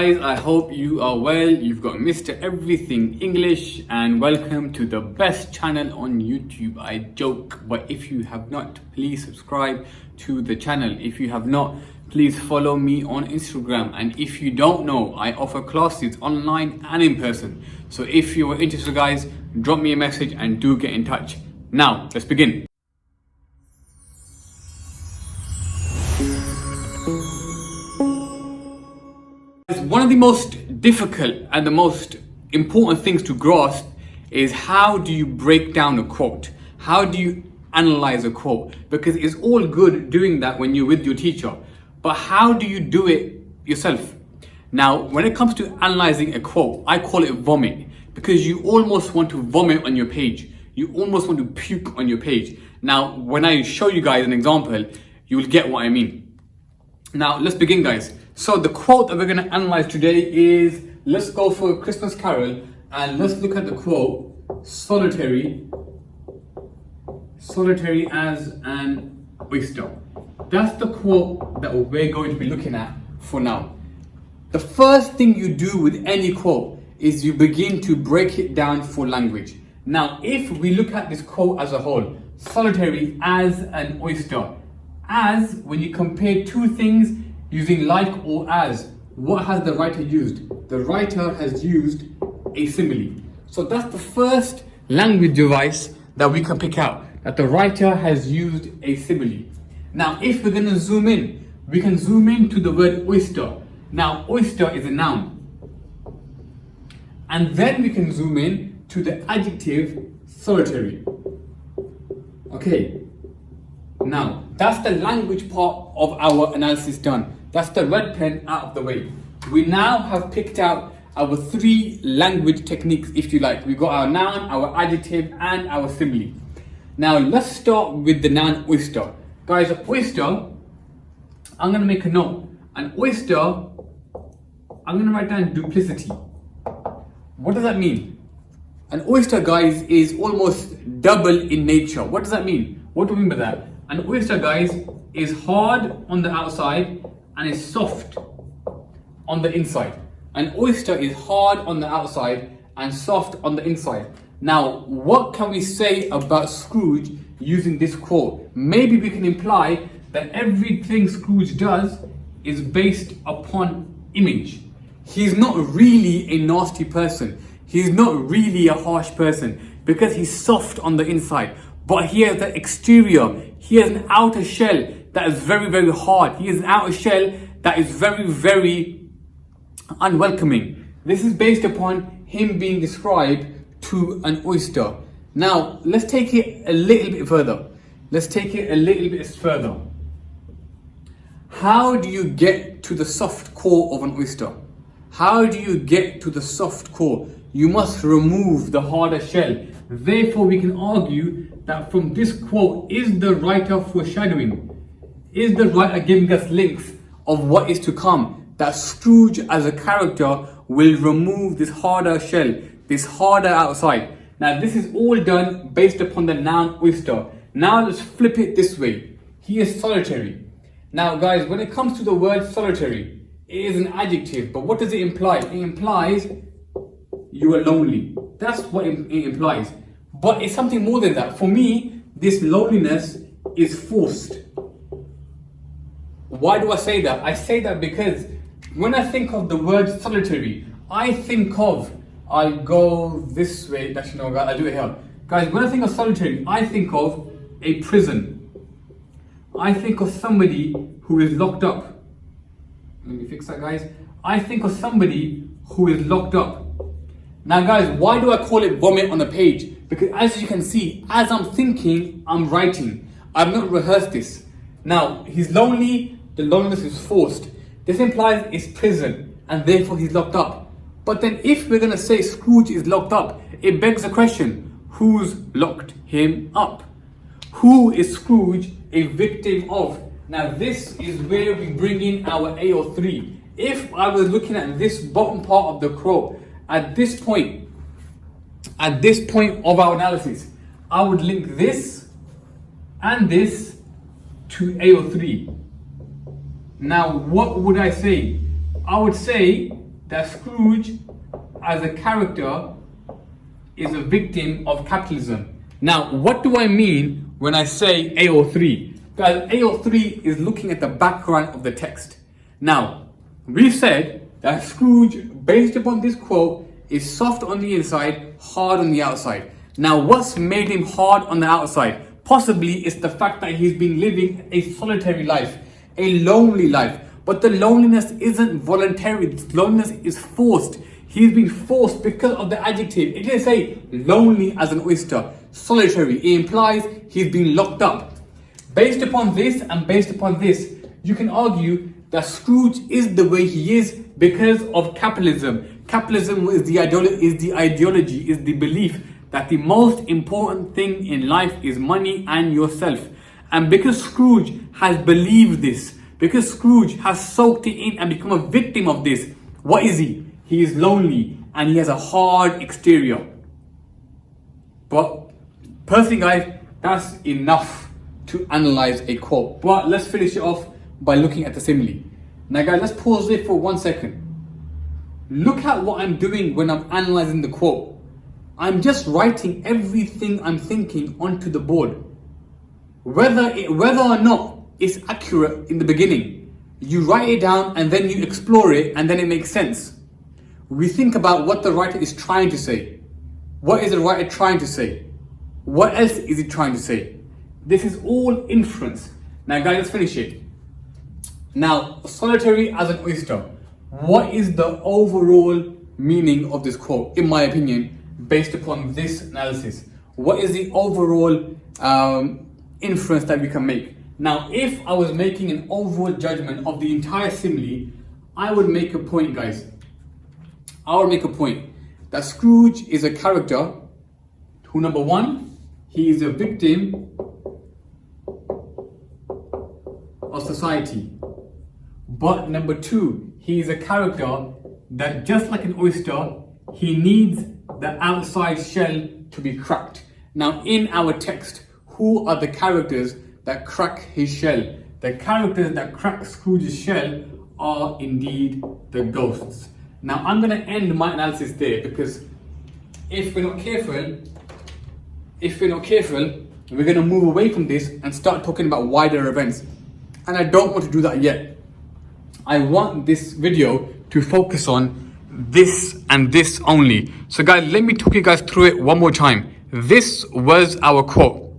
Guys, I hope you are well. You've got Mr. Everything English and welcome to the best channel on YouTube. I joke, but if you have not, please subscribe to the channel. If you have not, please follow me on Instagram. And if you don't know, I offer classes online and in person. So if you are interested, guys, drop me a message and do get in touch. Now, let's begin. One of the most difficult and the most important things to grasp is how do you break down a quote? How do you analyze a quote? Because it's all good doing that when you're with your teacher, but how do you do it yourself? Now, when it comes to analyzing a quote, I call it vomit, because you almost want to vomit on your page. You almost want to puke on your page. Now, when I show you guys an example, you will get what I mean. Now, let's begin, guys. So the quote that we're going to analyze today is, let's go for a Christmas Carol and let's look at the quote, solitary as an oyster. That's the quote that we're going to be looking at for now. The first thing you do with any quote is you begin to break it down for language. Now, if we look at this quote as a whole, solitary as an oyster, as, when you compare two things using like or as, what has the writer used? The writer has used a simile. So that's the first language device that we can pick out, that the writer has used a simile. Now, if we're going to zoom in, we can zoom in to the word oyster. Now, oyster is a noun. And then we can zoom in to the adjective solitary. Okay. Now, that's the language part of our analysis done. That's the red pen out of the way. We now have picked out our three language techniques, if you like. We've got our noun, our adjective, and our simile. Now, let's start with the noun oyster. Guys, oyster, I'm going to make a note. An oyster, I'm going to write down duplicity. What does that mean? An oyster, guys, is almost double in nature. What does that mean? What do we mean by that? An oyster, guys, is hard on the outside and is soft on the inside. An oyster is hard on the outside and soft on the inside. Now, what can we say about Scrooge using this quote? Maybe we can imply that everything Scrooge does is based upon image. He's not really a nasty person. He's not really a harsh person because he's soft on the inside. But he has the exterior. He has an outer shell that is very, very hard. He has an outer shell that is very, very unwelcoming. This is based upon him being described to an oyster. Now, let's take it a little bit further. How do you get to the soft core of an oyster? How do you get to the soft core? You must remove the harder shell. Therefore, we can argue that from this quote, is the writer foreshadowing? Is the writer giving us links of what is to come? That Scrooge as a character will remove this harder shell, this harder outside. Now, this is all done based upon the noun oyster. Now, let's flip it this way. He is solitary. Now, guys, when it comes to the word solitary, it is an adjective. But what does it imply? It implies you are lonely. That's what it implies. But it's something more than that. For me, this loneliness is forced. Why do I say that? I say that because when I think of the word solitary, I'll go this way. Actually, no, I'll do it here. Guys, when I think of solitary, I think of a prison. I think of somebody who is locked up. Let me fix that, guys. I think of somebody who is locked up. Now, guys, why do I call it vomit on the page? Because as you can see, as I'm thinking, I'm writing. I've not rehearsed this. Now, he's lonely, the loneliness is forced. This implies it's prison, and therefore he's locked up. But then if we're going to say Scrooge is locked up, it begs the question, who's locked him up? Who is Scrooge a victim of? Now, this is where we bring in our AO3. If I was looking at this bottom part of the quote, at this point of our analysis, I would link this and this to AO3. Now, what would I say? I would say that Scrooge as a character is a victim of capitalism. Now, what do I mean when I say AO3? Guys, AO3 is looking at the background of the text. Now, we said that Scrooge, based upon this quote, is soft on the inside, hard on the outside. Now, what's made him hard on the outside? Possibly it's the fact that he's been living a solitary life, a lonely life. But the loneliness isn't voluntary, this loneliness is forced. He's been forced because of the adjective. It didn't say lonely as an oyster, solitary. It implies he's been locked up. Based upon this and based upon this, you can argue that Scrooge is the way he is because of capitalism. Capitalism is the ideology, is the belief that the most important thing in life is money and yourself. And because Scrooge has believed this, because Scrooge has soaked it in and become a victim of this, what is he? He is lonely and he has a hard exterior. But personally, guys, that's enough to analyze a quote. But let's finish it off by looking at the simile. Now guys, let's pause there for 1 second. Look at what I'm doing when I'm analyzing the quote. I'm just writing everything I'm thinking onto the board. Whether or not it's accurate in the beginning, you write it down and then you explore it and then it makes sense. We think about what the writer is trying to say. What is the writer trying to say? What else is he trying to say? This is all inference. Now guys, let's finish it. Now, solitary as an oyster. What is the overall meaning of this quote, in my opinion, based upon this analysis? What is the overall inference that we can make? Now, if I was making an overall judgment of the entire simile, I would make a point, guys. I would make a point that Scrooge is a character who, number one, he is a victim of society. But number two, he is a character that, just like an oyster, he needs the outside shell to be cracked. Now, in our text, who are the characters that crack his shell? The characters that crack Scrooge's shell are indeed the ghosts. Now, I'm going to end my analysis there because if we're not careful, we're going to move away from this and start talking about wider events. And I don't want to do that yet. I want this video to focus on this and this only. So guys, let me talk you guys through it one more time. This was our quote.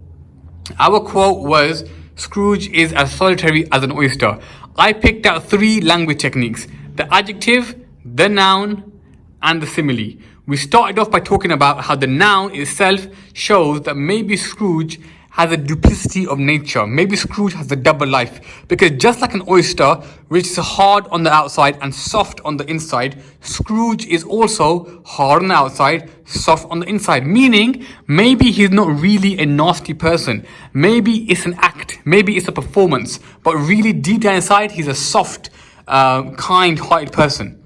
Our quote was, Scrooge is as solitary as an oyster. I picked out 3 language techniques: the adjective, the noun, and the simile. We started off by talking about how the noun itself shows that maybe Scrooge has a duplicity of nature. Maybe Scrooge has a double life. Because just like an oyster, which is hard on the outside and soft on the inside, Scrooge is also hard on the outside, soft on the inside. Meaning, maybe he's not really a nasty person. Maybe it's an act. Maybe it's a performance. But really deep down inside, he's a soft, kind-hearted person.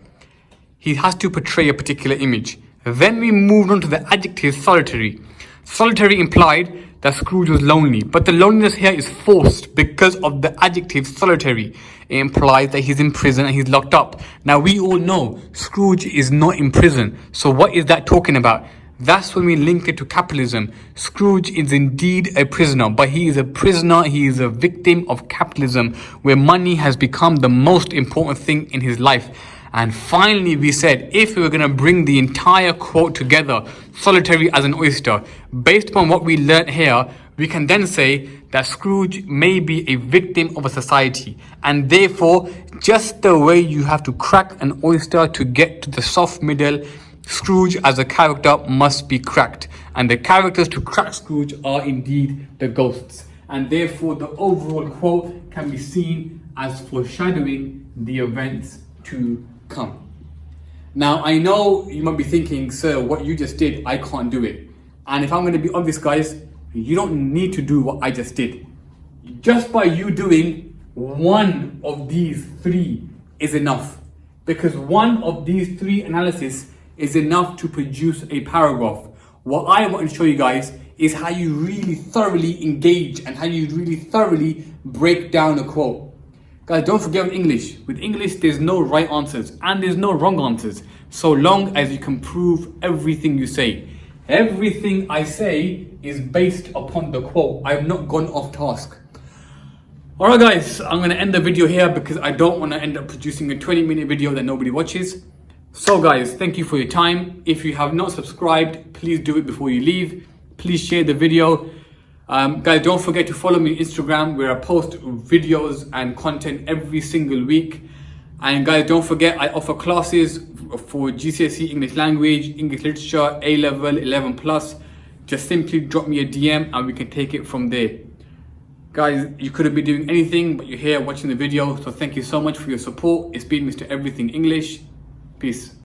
He has to portray a particular image. Then we moved on to the adjective solitary. Solitary implied that Scrooge was lonely, but the loneliness here is forced because of the adjective solitary. It implies that he's in prison and he's locked up. Now, we all know Scrooge is not in prison. So what is that talking about? That's when we link it to capitalism. Scrooge is indeed a prisoner, but he is a prisoner, he is a victim of capitalism, where money has become the most important thing in his life. And finally, we said, if we were going to bring the entire quote together, solitary as an oyster, based upon what we learned here, we can then say that Scrooge may be a victim of a society. And therefore, just the way you have to crack an oyster to get to the soft middle, Scrooge as a character must be cracked. And the characters to crack Scrooge are indeed the ghosts. And therefore, the overall quote can be seen as foreshadowing the events to come. Now, I know you might be thinking, sir, what you just did, I can't do it. And if I'm going to be obvious, guys, you don't need to do what I just did. Just by you doing one of these 3 is enough. Because one of these 3 analysis is enough to produce a paragraph. What I want to show you guys is how you really thoroughly engage and how you really thoroughly break down a quote. Guys, don't forget with English there's no right answers and there's no wrong answers, so long as you can prove everything you say. Everything I say is based upon the quote. I've not gone off task. Alright guys, I'm going to end the video here because I don't want to end up producing a 20-minute video that nobody watches. So guys, thank you for your time. If you have not subscribed, please do it before you leave. Please share the video. Guys, don't forget to follow me on Instagram where I post videos and content every single week. And guys, don't forget I offer classes for GCSE English Language, English Literature, A-Level, 11+. Just simply drop me a DM and we can take it from there. Guys, you couldn't be doing anything, but you're here watching the video. So thank you so much for your support. It's been Mr. Everything English. Peace.